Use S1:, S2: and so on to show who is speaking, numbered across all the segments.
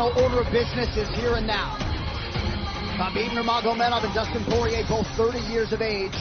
S1: Order of business is here and now. Hab Nurmagomedov and Dustin Poirier, both 30 years of age,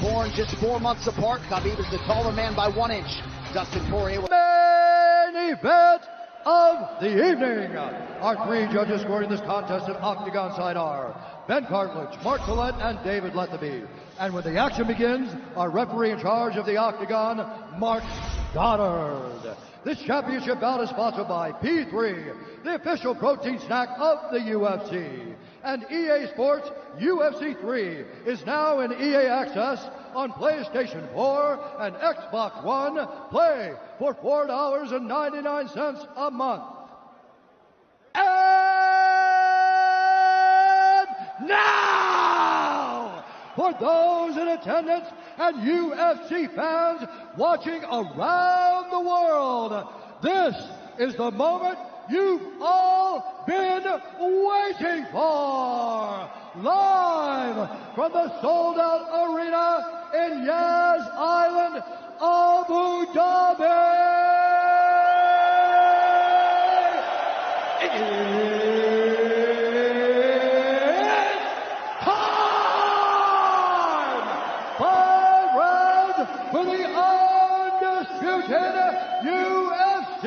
S1: born just 4 months apart. Hab is the taller man by 1 inch. Dustin Poirier.
S2: Main event of the evening. Our 3 judges scoring this contest at Octagon side are Ben Cartledge, Mark Collette, and David Lethaby. And when the action begins, our referee in charge of the Octagon, Mark Goddard. This championship bout is sponsored by P3, the official protein snack of the UFC. And EA Sports UFC 3 is now in EA Access on PlayStation 4 and Xbox One. Play for $4.99 a month. And now, for those in attendance and UFC fans watching around the world, this is the moment you've all been waiting for. Live from the sold-out arena in Yas Island, Abu Dhabi. For the undisputed UFC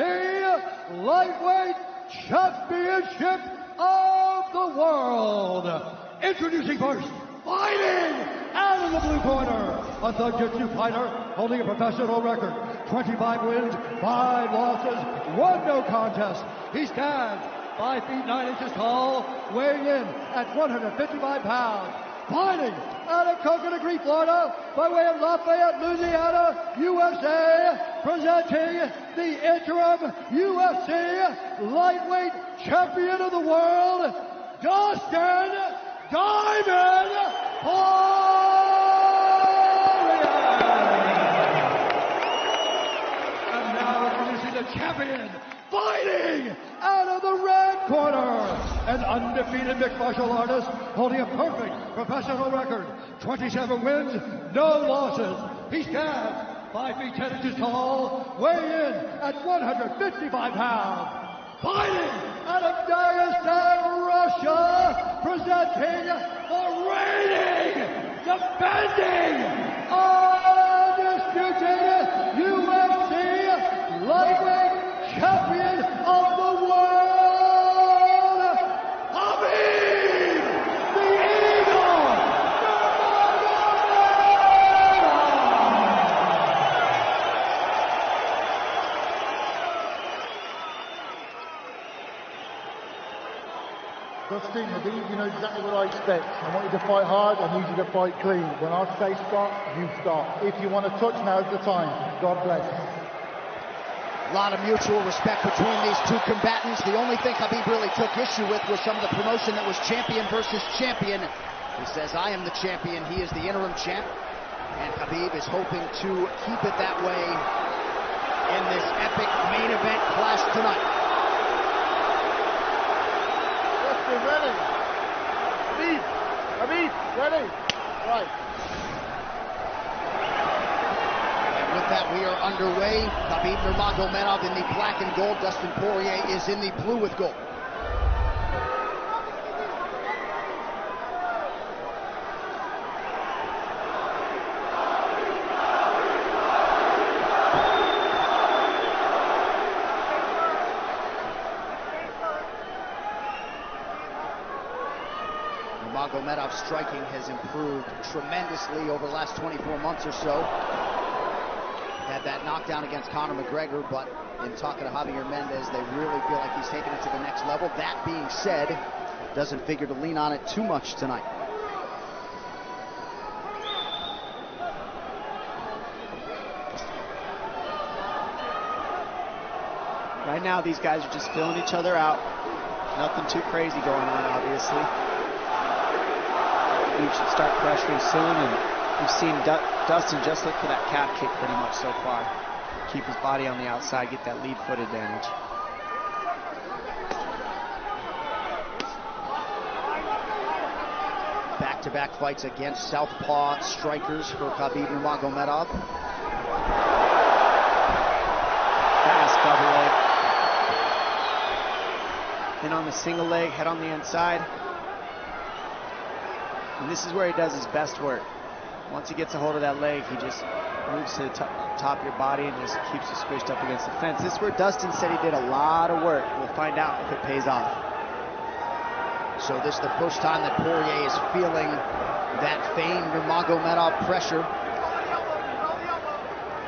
S2: Lightweight Championship of the World. Introducing first, fighting out of the blue corner, a Thug-Jitsu fighter holding a professional record, 25 wins, 5 losses, 1 no contest. He stands 5 feet 9 inches tall, weighing in at 155 pounds. Fighting out of Coconut Creek, Florida, by way of Lafayette, Louisiana, USA, presenting the interim UFC Lightweight Champion of the World, Dastин Diamond Porye. And now introducing the champion, fighting out of the red corner, an undefeated mixed martial artist holding a perfect professional record, 27 wins, no losses. He stands 5 feet 10 inches tall, weighing in at 155 pounds. Fighting out of Dagestan, Russia, presenting the reigning, defending, undisputed UFC Lightweight Champion of the World, Hab the Eagle
S3: Dustin, Hab, you know exactly what I expect. I want you to fight hard, I need you to fight clean. When I say stop, you stop. If you want to touch, now's the time. God bless.
S1: A lot of mutual respect between these two combatants. The only thing Hab really took issue with was some of the promotion that was champion versus champion. He says, I am the champion, he is the interim champ. And Hab is hoping to keep it that way in this epic main event clash tonight.
S3: Dustin, ready? Hab, ready? Right.
S1: With that, we are underway. Hab Nurmagomedov in the black and gold. Dustin Poirier is in the blue with gold. Nurmagomedov's striking has improved tremendously over the last 24 months or so. Had that knockdown against Conor McGregor, but in talking to Javier Mendez, they really feel like he's taking it to the next level. That being said, doesn't figure to lean on it too much tonight.
S4: Right now, these guys are just filling each other out. Nothing too crazy going on, obviously. We should start pressuring soon, and we've seen Dustin just look for that calf kick pretty much so far. Keep his body on the outside, get that lead foot advantage.
S1: Back-to-back fights against southpaw strikers for Hab Nurmagomedov.
S4: Fast double leg. Then on the single leg, head on the inside. And this is where he does his best work. Once he gets a hold of that leg, he just moves to the top of your body and just keeps you squished up against the fence. This is where Dustin said he did a lot of work. We'll find out if it pays off.
S1: So this is the first time that Poirier is feeling that famed Nurmagomedov pressure.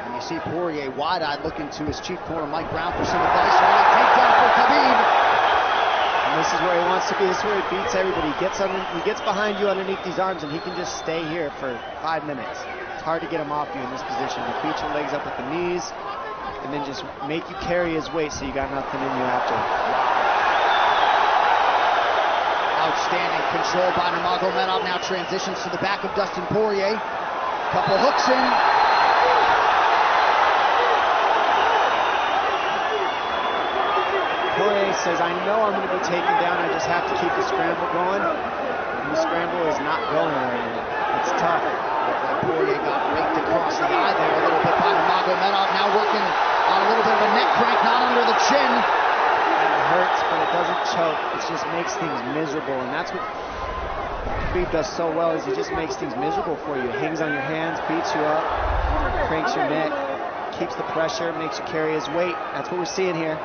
S1: And you see Poirier wide-eyed looking to his chief corner, Mike Brown, for some advice. Early takedown for Hhabib.
S4: And this is where he wants to be. This is where he beats everybody. He gets behind you underneath these arms, and he can just stay here for 5 minutes. It's hard to get him off you in this position. You beat your legs up with the knees, and then just make you carry his weight so you got nothing in you after.
S1: Outstanding control by Nurmagomedov. Now transitions to the back of Dustin Poirier. Couple hooks in.
S4: Poirier says, I know I'm going to be taken down. I just have to keep the scramble going. And the scramble is not going right now. It's tough.
S1: Poirier got raked across the eye there a little bit by Nurmagomedov. Now working on a little bit of a neck crank, not under the chin.
S4: It hurts, but it doesn't choke. It just makes things miserable, and that's what Hhabib does so well, is he just makes things miserable for you. Hangs on your hands, beats you up, cranks your neck, keeps the pressure, makes you carry his weight. That's what we're seeing here.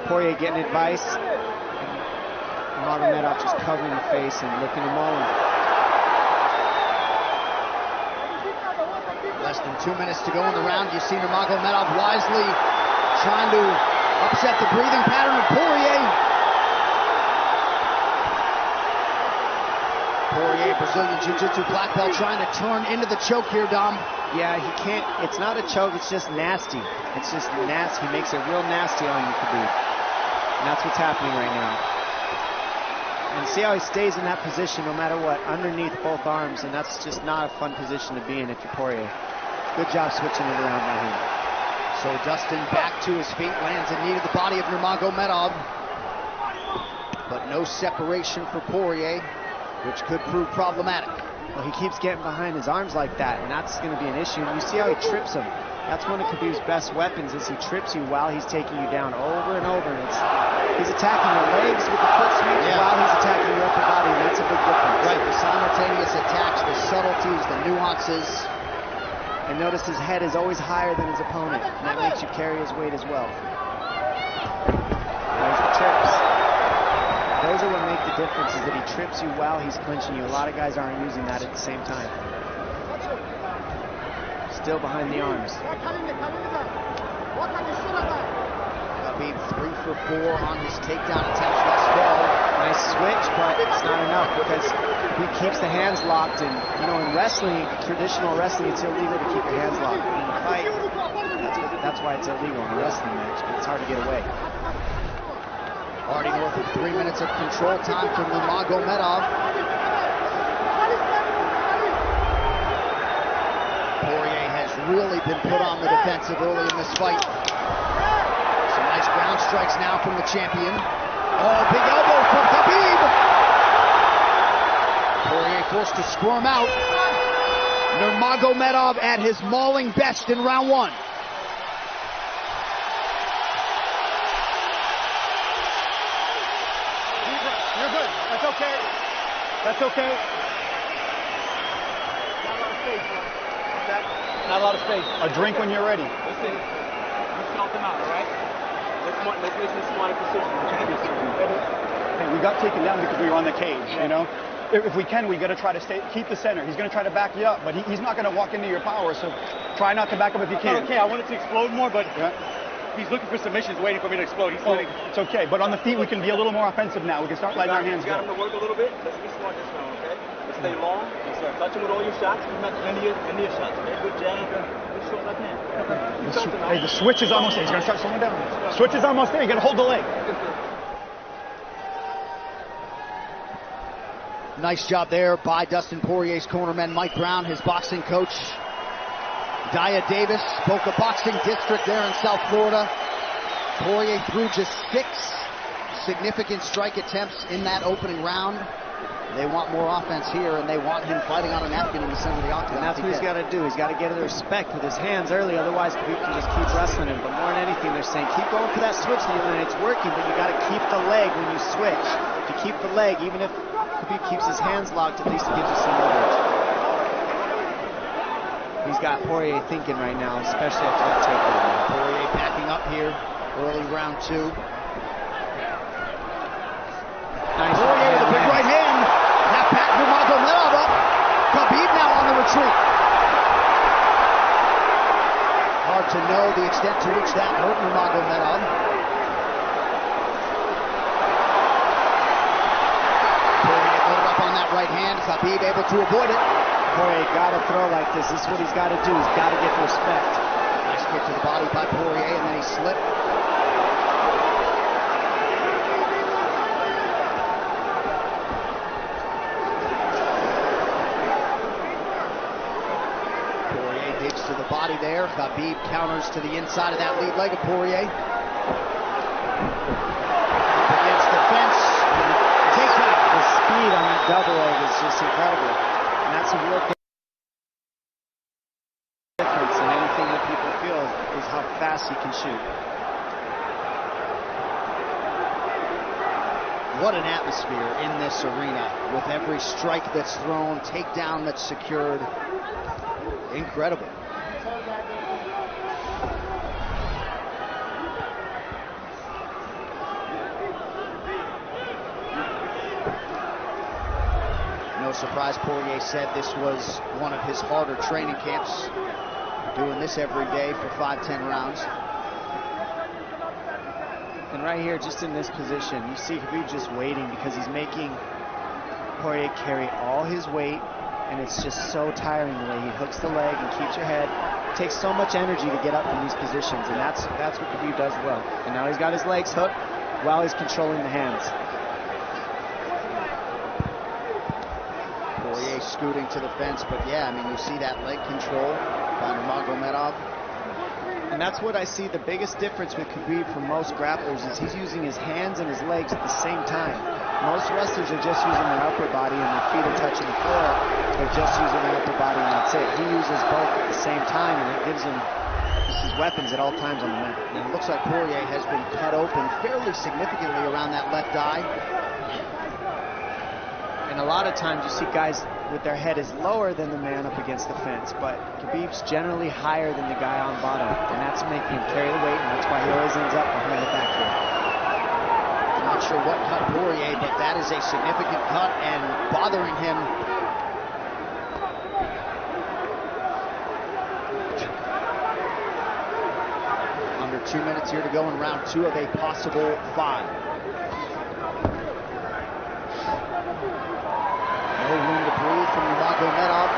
S4: Poirier getting advice, and Nurmagomedov just covering the face and looking him all in.
S1: Less than 2 minutes to go in the round. You see Nurmagomedov wisely trying to upset the breathing pattern of Poirier. Poirier, Brazilian Jiu-Jitsu black belt, trying to turn into the choke here, Dom.
S4: Yeah, he can't. It's not a choke. It's just nasty. It's just nasty. He makes it real nasty on you, Hhabib. And that's what's happening right now. And see how he stays in that position no matter what, underneath both arms, and that's just not a fun position to be in if you're Poirier. Good job switching it around by him.
S1: So Dustin back to his feet, lands in knee to the body of Nurmagomedov. But no separation for Poirier, which could prove problematic.
S4: Well, he keeps getting behind his arms like that, and that's going to be an issue. And you see how he trips him. That's one of Khabib's best weapons, is he trips you while he's taking you down over and over. And he's attacking your legs with the foot sweep while he's attacking your upper body, and that's a big difference.
S1: Right, the simultaneous attacks, the subtleties, the nuances.
S4: And notice his head is always higher than his opponent, and that makes you carry his weight as well. There's the trips. Those are what make the difference, is that he trips you while he's clinching you. A lot of guys aren't using that at the same time. Still behind the arms.
S1: Hhabib 3 for 4 on his takedown attempts thus far.
S4: Nice switch, but it's not enough because he keeps the hands locked. And you know, in wrestling, traditional wrestling, it's illegal to keep your hands locked. In a fight, that's why it's illegal in a wrestling match. But it's hard to get away.
S1: Already north of 3 minutes of control time for Nurmagomedov. Poirier has really been put on the defensive early in this fight. Some nice ground strikes now from the champion. Oh, big elbow from Hhabib. Poirier forced to squirm out. Nurmagomedov at his mauling best in round 1.
S5: You're good. That's okay. That's okay. Not a lot of space. A drink when you're ready.
S6: Listen, you felt him out, all right? Let's make this smart decision.
S5: Hey, we got taken down because we were on the cage, you know? If we can, we got to try to keep the center. He's going to try to back you up, but he's not going to walk into your power, so try not to back up if you can.
S6: Okay, I wanted to explode more, but he's looking for submissions, waiting for me to explode. He's waiting.
S5: It's okay, but on the feet, we can be a little more offensive now. We can start letting our hands go.
S6: You got him to work a little bit. Let's be smart this round, okay? Let's stay long. Let's start touching with all your shots. Come back to end of your shots, okay? Good jab. Good short left hand.
S5: Hey, the switch is almost there. He's going to start slowing down. Switch is almost there. You got to hold the leg.
S1: Nice job there by Dustin Poirier's cornerman, Mike Brown, his boxing coach. Dia Davis, Boca Boxing District there in South Florida. Poirier threw just 6 significant strike attempts in that opening round. They want more offense here, and they want him fighting on a napkin in the center of the octagon.
S4: And that's what he's got to do. He's got to get the respect with his hands early, otherwise Khabib can just keep wrestling him. But more than anything, they're saying keep going for that switch, and it's working, but you got to keep the leg when you switch. To keep the leg, even if Khabib keeps his hands locked, at least it gives you some leverage. He's got Poirier thinking right now, especially after that takedown.
S1: Poirier backing up here, early round 2.
S4: Nice
S1: Poirier with a big right hand. That back Nurmagomedov up. Khabib now on the retreat. Hard to know the extent to which that hurt Nurmagomedov. Poirier loaded up on that right hand. Khabib able to avoid it.
S4: Poirier got to throw like this. This is what he's got to do. He's got to get the respect.
S1: Nice kick to the body by Poirier, and then he slipped. Poirier digs to the body there. Khabib counters to the inside of that lead leg of Poirier. Up against the fence. Takedown.
S4: The speed on that double leg is just incredible. And that's a real difference in anything that people feel is how fast he can shoot.
S1: What an atmosphere in this arena with every strike that's thrown, takedown that's secured. Incredible. No surprise, Poirier said this was one of his harder training camps, doing this every day for 5-10 rounds.
S4: And right here, just in this position, you see Khabib just waiting because he's making Poirier carry all his weight, and it's just so tiring the way he hooks the leg and keeps your head. It takes so much energy to get up in these positions, and that's what Khabib does well. And now he's got his legs hooked while he's controlling the hands.
S1: Poirier scooting to the fence, but yeah, I mean, you see that leg control by Nurmagomedov.
S4: And that's what I see the biggest difference with Khabib from most grapplers is he's using his hands and his legs at the same time. Most wrestlers are just using their upper body and their feet are touching the floor. They're just using their upper body and that's it. He uses both at the same time, and it gives him his weapons at all times on the mat.
S1: And it looks like Poirier has been cut open fairly significantly around that left eye.
S4: And a lot of times you see guys with their head is lower than the man up against the fence, but Khabib's generally higher than the guy on bottom, and that's making him carry the weight, and that's why he always ends up behind the back here.
S1: I'm not sure what cut Poirier, but that is a significant cut and bothering him. Under 2 minutes here to go in round 2 of a possible 5. No room to breathe from Nurmagomedov.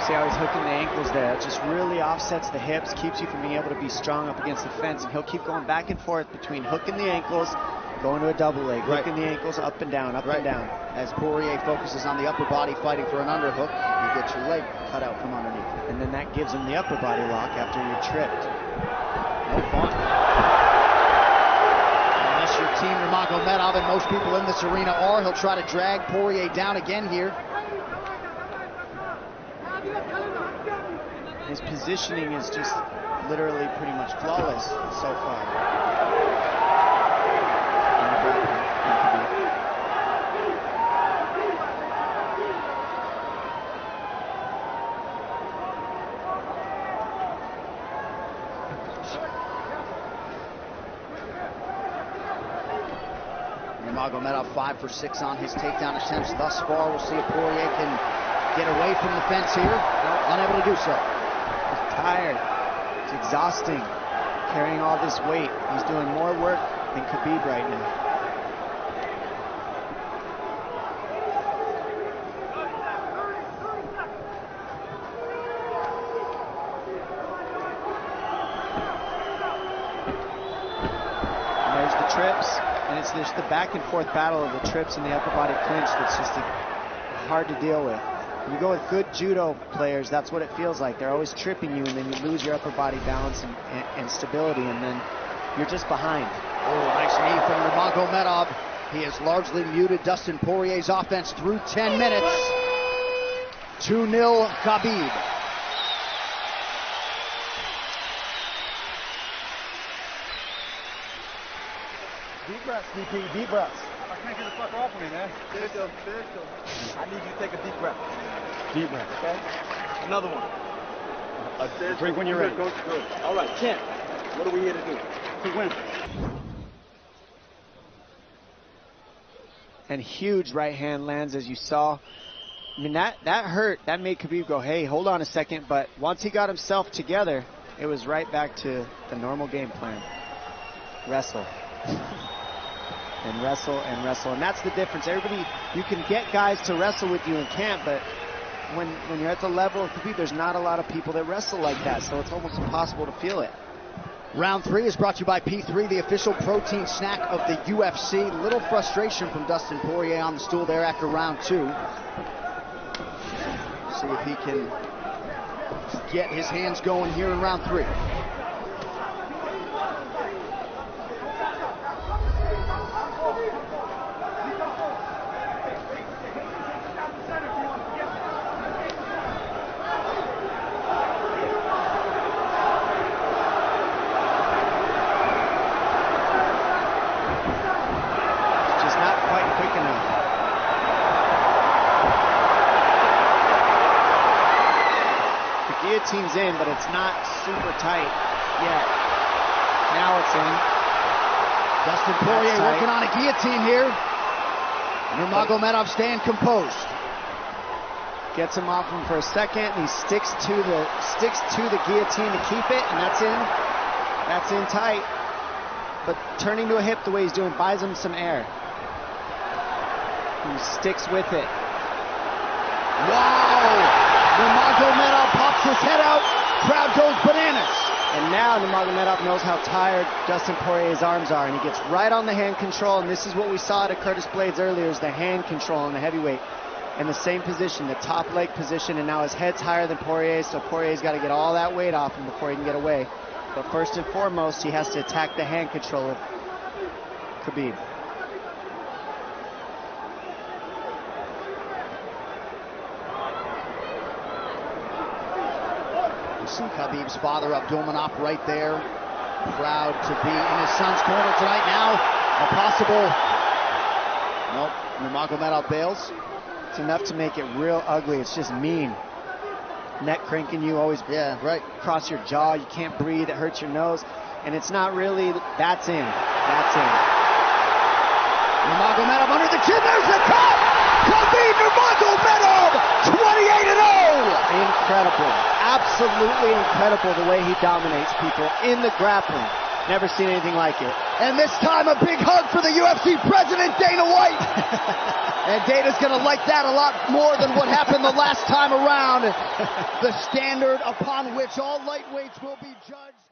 S4: See how he's hooking the ankles there. It just really offsets the hips, keeps you from being able to be strong up against the fence, and he'll keep going back and forth between hooking the ankles, going to a double leg, hooking the ankles up and down, up and down.
S1: As Poirier focuses on the upper body fighting for an underhook, you get your leg cut out from underneath.
S4: And then that gives him the upper body lock after you're tripped.
S1: No fun. Unless you're Team Nurmagomedov, and most people in this arena are, he'll try to drag Poirier down again here.
S4: His positioning is just literally pretty much flawless so far.
S1: Nurmagomedov 5 for 6 on his takedown attempts thus far. We'll see if Poirier can get away from the fence here. Unable to do so.
S4: He's tired. It's exhausting carrying all this weight. He's doing more work than Khabib right now. And there's the trips, and it's just the back and forth battle of the trips and the upper body clinch that's just hard to deal with. When you go with good judo players, that's what it feels like. They're always tripping you, and then you lose your upper body balance and stability, and then you're just behind.
S1: Oh, nice knee from Nurmagomedov. He has largely muted Dustin Poirier's offense through 10 minutes. 2-0 Khabib.
S5: Deep breaths, DP, deep breaths. I can't get the fuck off of me, man.
S6: I need you to take a deep breath.
S5: Deep breaths.
S6: Okay? Another one.
S5: A drink when you're ready.
S6: Good. All right, 10. What are we here to do?
S5: To win.
S4: And huge right hand lands, as you saw. I mean, that hurt. That made Khabib go, hey, hold on a second. But once he got himself together, it was right back to the normal game plan. Wrestle. And wrestle and wrestle. And that's the difference. Everybody, you can get guys to wrestle with you in camp, but when you're at the level of Khabib, there's not a lot of people that wrestle like that. So it's almost impossible to feel it.
S1: Round 3 is brought to you by P3, the official protein snack of the UFC. Little frustration from Dustin Poirier on the stool there after round 2. See if he can get his hands going here in round 3.
S4: Guillotine's in, but it's not super tight yet. Now it's in.
S1: Dustin Poirier working on a guillotine here. Nurmagomedov staying composed.
S4: Gets him off him for a second. And he sticks to the guillotine to keep it, and that's in. That's in tight. But turning to a hip the way he's doing buys him some air. He sticks with it.
S1: Wow! Nurmagomedov pops his head out, crowd goes bananas.
S4: And now Nurmagomedov knows how tired Dustin Poirier's arms are, and he gets right on the hand control, and this is what we saw at Curtis Blades earlier, is the hand control on the heavyweight. In the same position, the top leg position, and now his head's higher than Poirier, so Poirier's got to get all that weight off him before he can get away. But first and foremost, he has to attack the hand control of Khabib.
S1: See Khabib's father, Abdulmanap, right there. Proud to be in his son's corner tonight. Now, a possible... Nope, Nurmagomedov bails.
S4: It's enough to make it real ugly. It's just mean. Neck cranking you, always across your jaw. You can't breathe. It hurts your nose. And it's not really... That's in. That's in.
S1: Nurmagomedov under the chin. There's the cut! Khabib Nurmagomedov, 28-0!
S4: Incredible. Absolutely incredible the way he dominates people in the grappling. Never seen anything like it.
S1: And this time a big hug for the UFC president, Dana White. And Dana's going to like that a lot more than what happened the last time around. The standard upon which all lightweights will be judged.